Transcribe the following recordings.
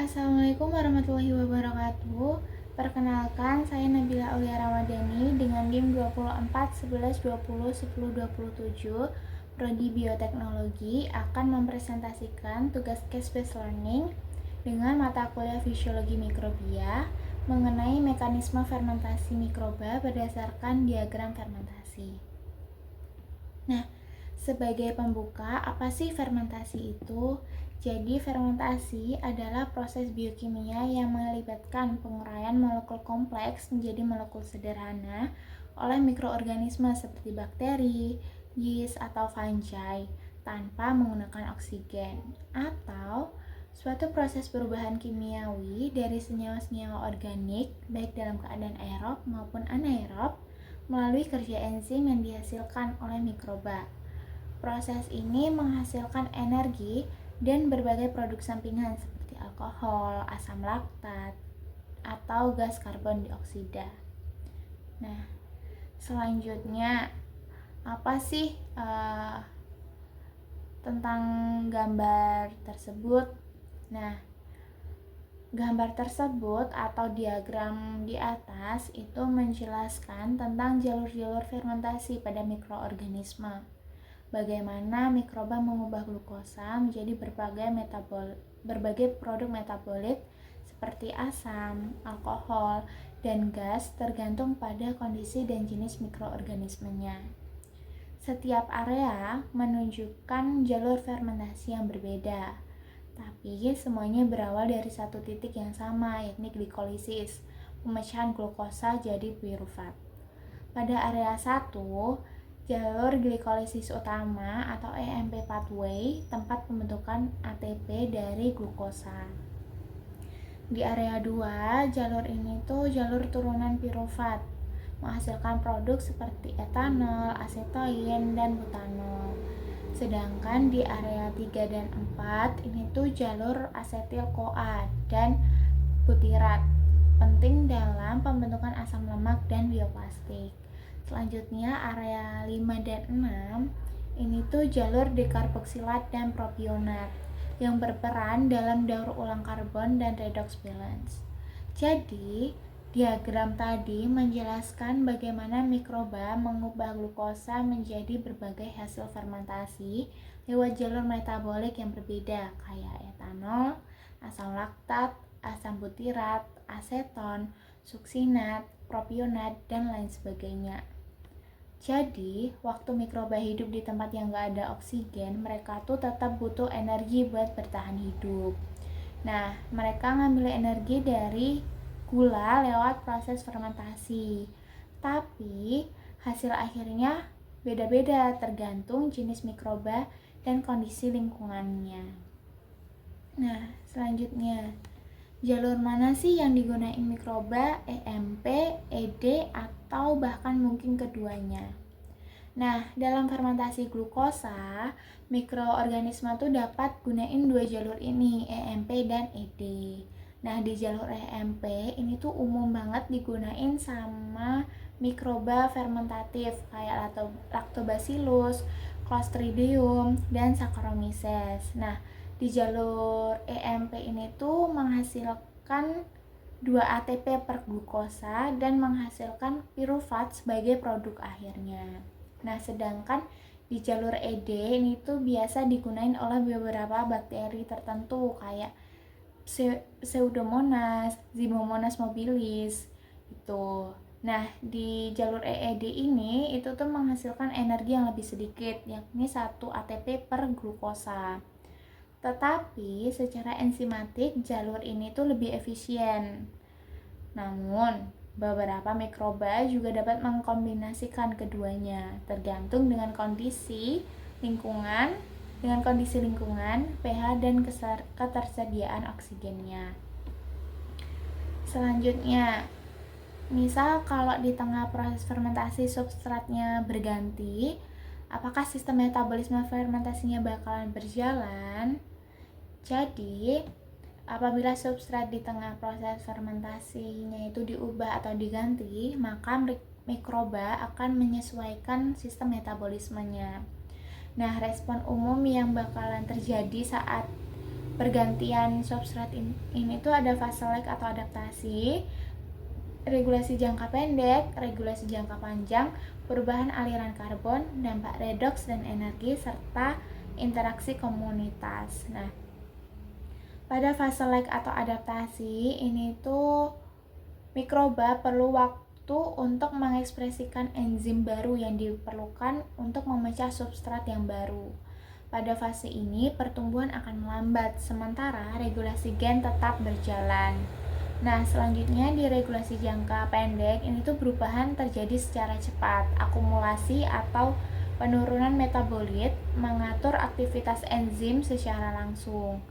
Assalamualaikum warahmatullahi wabarakatuh. Perkenalkan, saya Nabila Aulia Ramadhani dengan NIM 2411201027 Prodi Bioteknologi akan mempresentasikan tugas case based learning dengan mata kuliah Fisiologi Mikrobia mengenai mekanisme fermentasi mikroba berdasarkan diagram fermentasi. Nah, sebagai pembuka, apa sih fermentasi itu? Jadi, fermentasi adalah proses biokimia yang melibatkan penguraian molekul kompleks menjadi molekul sederhana oleh mikroorganisme seperti bakteri, yeast, atau fungi tanpa menggunakan oksigen, atau suatu proses perubahan kimiawi dari senyawa-senyawa organik baik dalam keadaan aerob maupun anaerob melalui kerja enzim yang dihasilkan oleh mikroba. Proses ini menghasilkan energi dan berbagai produk sampingan seperti alkohol, asam laktat, atau gas karbon dioksida. Nah, selanjutnya apa sih tentang gambar tersebut? Nah, gambar tersebut atau diagram di atas itu menjelaskan tentang jalur-jalur fermentasi pada mikroorganisme. Bagaimana mikroba mengubah glukosa menjadi berbagai produk metabolit seperti asam, alkohol, dan gas tergantung pada kondisi dan jenis mikroorganismenya. Setiap area menunjukkan jalur fermentasi yang berbeda, tapi semuanya berawal dari satu titik yang sama, yakni glikolisis, pemecahan glukosa jadi pirufat. Pada area 1, jalur glikolisis utama atau EMP pathway, tempat pembentukan ATP dari glukosa. Di area 2, jalur ini tuh jalur turunan pirufat, menghasilkan produk seperti etanol, asetoin, dan butanol. Sedangkan di area 3 dan 4 ini tuh jalur asetil-CoA dan butirat, penting dalam pembentukan asam lemak dan bioplastik. Selanjutnya area 5 dan 6 ini tuh jalur dekarboksilat dan propionat yang berperan dalam daur ulang karbon dan redox balance. Jadi, diagram tadi menjelaskan bagaimana mikroba mengubah glukosa menjadi berbagai hasil fermentasi lewat jalur metabolik yang berbeda kayak etanol, asam laktat, asam butirat, aseton, suksinat, propionat, dan lain sebagainya. Jadi, waktu mikroba hidup di tempat yang gak ada oksigen, mereka tuh tetap butuh energi buat bertahan hidup. Nah, mereka ngambil energi dari gula lewat proses fermentasi. Tapi, hasil akhirnya beda-beda tergantung jenis mikroba dan kondisi lingkungannya. Nah, selanjutnya, jalur mana sih yang digunain mikroba, EMP, ED, atau bahkan mungkin keduanya? Nah, dalam fermentasi glukosa, mikroorganisme tuh dapat gunain dua jalur ini, EMP dan ED. Nah, di jalur EMP ini tuh umum banget digunain sama mikroba fermentatif kayak Lactobacillus, Clostridium, dan Saccharomyces. Nah, di jalur EMP ini tuh menghasilkan 2 ATP per glukosa dan menghasilkan pirufat sebagai produk akhirnya. Nah, sedangkan di jalur ED ini tuh biasa digunain oleh beberapa bakteri tertentu kayak Pseudomonas, Zymomonas mobilis gitu. Nah, di jalur EED ini itu tuh menghasilkan energi yang lebih sedikit, yakni 1 ATP per glukosa. Tetapi secara enzimatik jalur ini tuh lebih efisien. Namun, beberapa mikroba juga dapat mengkombinasikan keduanya, tergantung dengan kondisi lingkungan, pH dan ketersediaan oksigennya. Selanjutnya, misal kalau di tengah proses fermentasi substratnya berganti, apakah sistem metabolisme fermentasinya bakalan berjalan? Jadi, apabila substrat di tengah proses fermentasinya itu diubah atau diganti, maka mikroba akan menyesuaikan sistem metabolismenya. Nah, respon umum yang bakalan terjadi saat pergantian substrat ini tuh ada fase lag atau adaptasi, regulasi jangka pendek, regulasi jangka panjang, perubahan aliran karbon, dampak redoks dan energi, serta interaksi komunitas. Nah, pada fase lag atau adaptasi ini tuh mikroba perlu waktu untuk mengekspresikan enzim baru yang diperlukan untuk memecah substrat yang baru. Pada fase ini pertumbuhan akan melambat, sementara regulasi gen tetap berjalan. Nah, selanjutnya di regulasi jangka pendek ini tuh perubahan terjadi secara cepat, akumulasi atau penurunan metabolit mengatur aktivitas enzim secara langsung.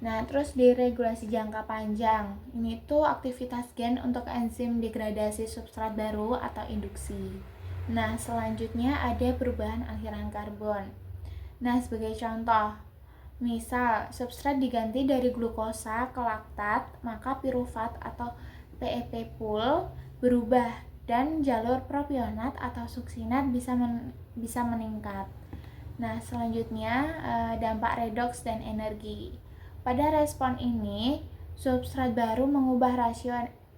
Nah, terus di regulasi jangka panjang, ini tuh aktivitas gen untuk enzim degradasi substrat baru atau induksi. Nah, selanjutnya ada perubahan aliran karbon. Nah, sebagai contoh, misal substrat diganti dari glukosa ke laktat, maka pirufat atau PEP pool berubah dan jalur propionat atau suksinat bisa meningkat. Nah, selanjutnya dampak redoks dan energi. Pada respon ini, substrat baru mengubah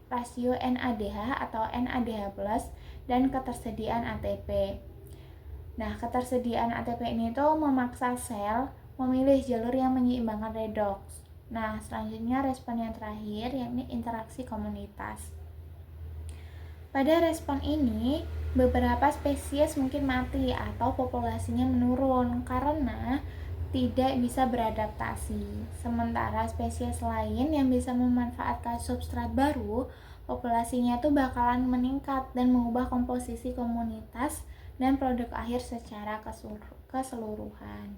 rasio NADH atau NADH+ dan ketersediaan ATP. Nah, ketersediaan ATP ini tuh memaksa sel memilih jalur yang menyeimbangkan redoks. Nah, selanjutnya respon yang terakhir yakni interaksi komunitas. Pada respon ini, beberapa spesies mungkin mati atau populasinya menurun karena tidak bisa beradaptasi. Sementara spesies lain yang bisa memanfaatkan substrat baru, populasinya tuh bakalan meningkat dan mengubah komposisi komunitas dan produk akhir secara keseluruhan.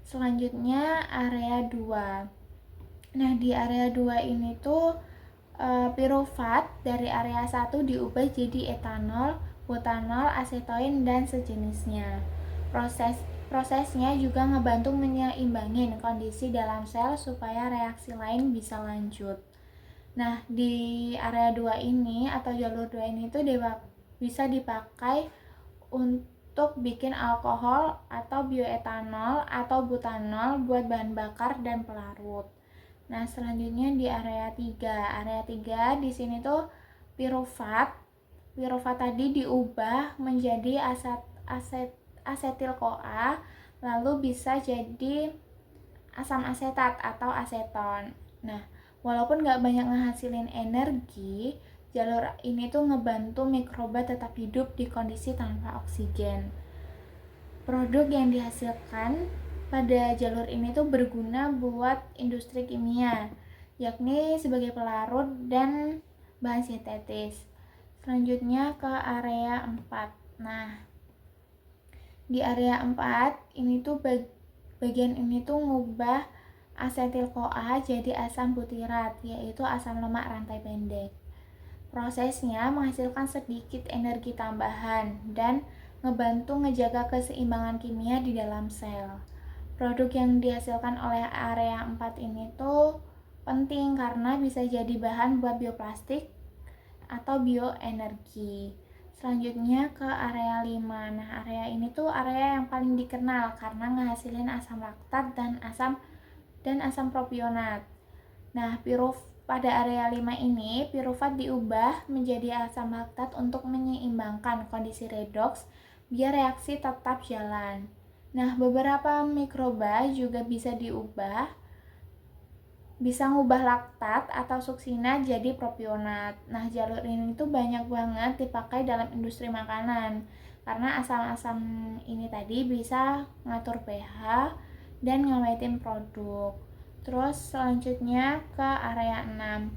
Selanjutnya area 2. Nah, di area 2 ini tuh pirufat dari area 1 diubah jadi etanol, butanol, asetoin, dan sejenisnya. Prosesnya juga ngebantu menyeimbangin kondisi dalam sel supaya reaksi lain bisa lanjut. Nah, di area 2 ini atau jalur 2 ini tuh bisa dipakai untuk bikin alkohol atau bioetanol atau butanol buat bahan bakar dan pelarut. Nah, selanjutnya di area 3. Area 3 di sini tuh pirufat tadi diubah menjadi asetil-CoA, lalu bisa jadi asam asetat atau aseton. Nah, walaupun nggak banyak ngehasilin energi, jalur ini tuh ngebantu mikroba tetap hidup di kondisi tanpa oksigen. Produk yang dihasilkan pada jalur ini tuh berguna buat industri kimia, yakni sebagai pelarut dan bahan sintetis. Selanjutnya ke area 4. Nah, di area 4 ini tuh bagian ini tuh ngubah asetil-CoA jadi asam butirat, yaitu asam lemak rantai pendek. Prosesnya menghasilkan sedikit energi tambahan dan ngebantu ngejaga keseimbangan kimia di dalam sel. Produk yang dihasilkan oleh area 4 ini tuh penting karena bisa jadi bahan buat bioplastik atau bioenergi. Selanjutnya ke area 5. Nah, area ini tuh area yang paling dikenal karena ngehasilin asam laktat dan asam propionat. Nah, pada area 5 ini, pirufat diubah menjadi asam laktat untuk menyeimbangkan kondisi redoks biar reaksi tetap jalan. Nah, beberapa mikroba juga bisa ngubah laktat atau suksina jadi propionat. Nah, jalur ini tuh banyak banget dipakai dalam industri makanan karena asam-asam ini tadi bisa ngatur pH dan ngawetin produk. Terus selanjutnya ke area 6.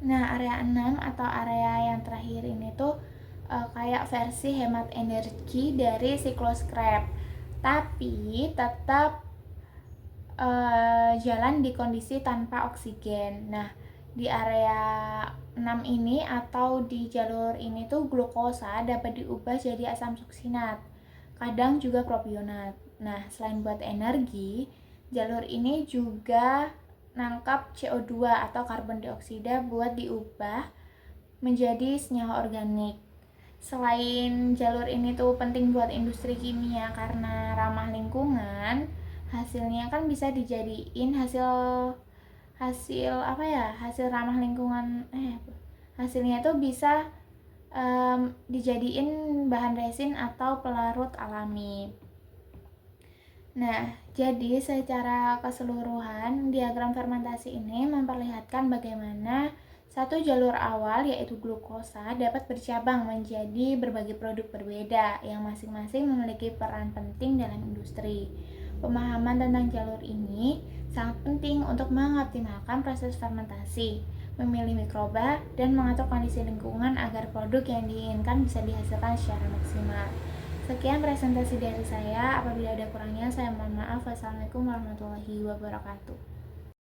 Nah, area 6 atau area yang terakhir ini tuh kayak versi hemat energi dari siklus Krebs, tapi tetap jalan di kondisi tanpa oksigen. Nah, di area 6 ini atau di jalur ini tuh glukosa dapat diubah jadi asam suksinat, kadang juga propionat. Nah, selain buat energi, jalur ini juga nangkap CO2 atau karbon dioksida buat diubah menjadi senyawa organik. Selain jalur ini tuh penting buat industri kimia karena ramah lingkungan, hasilnya kan bisa dijadiin hasil apa ya, hasil ramah lingkungan, hasilnya itu bisa dijadiin bahan resin atau pelarut alami. Nah, jadi secara keseluruhan diagram fermentasi ini memperlihatkan bagaimana satu jalur awal yaitu glukosa dapat bercabang menjadi berbagai produk berbeda yang masing-masing memiliki peran penting dalam industri. Pemahaman tentang jalur ini sangat penting untuk mengoptimalkan proses fermentasi, memilih mikroba, dan mengatur kondisi lingkungan agar produk yang diinginkan bisa dihasilkan secara maksimal. Sekian presentasi dari saya. Apabila ada kurangnya, saya mohon maaf. Wassalamualaikum warahmatullahi wabarakatuh.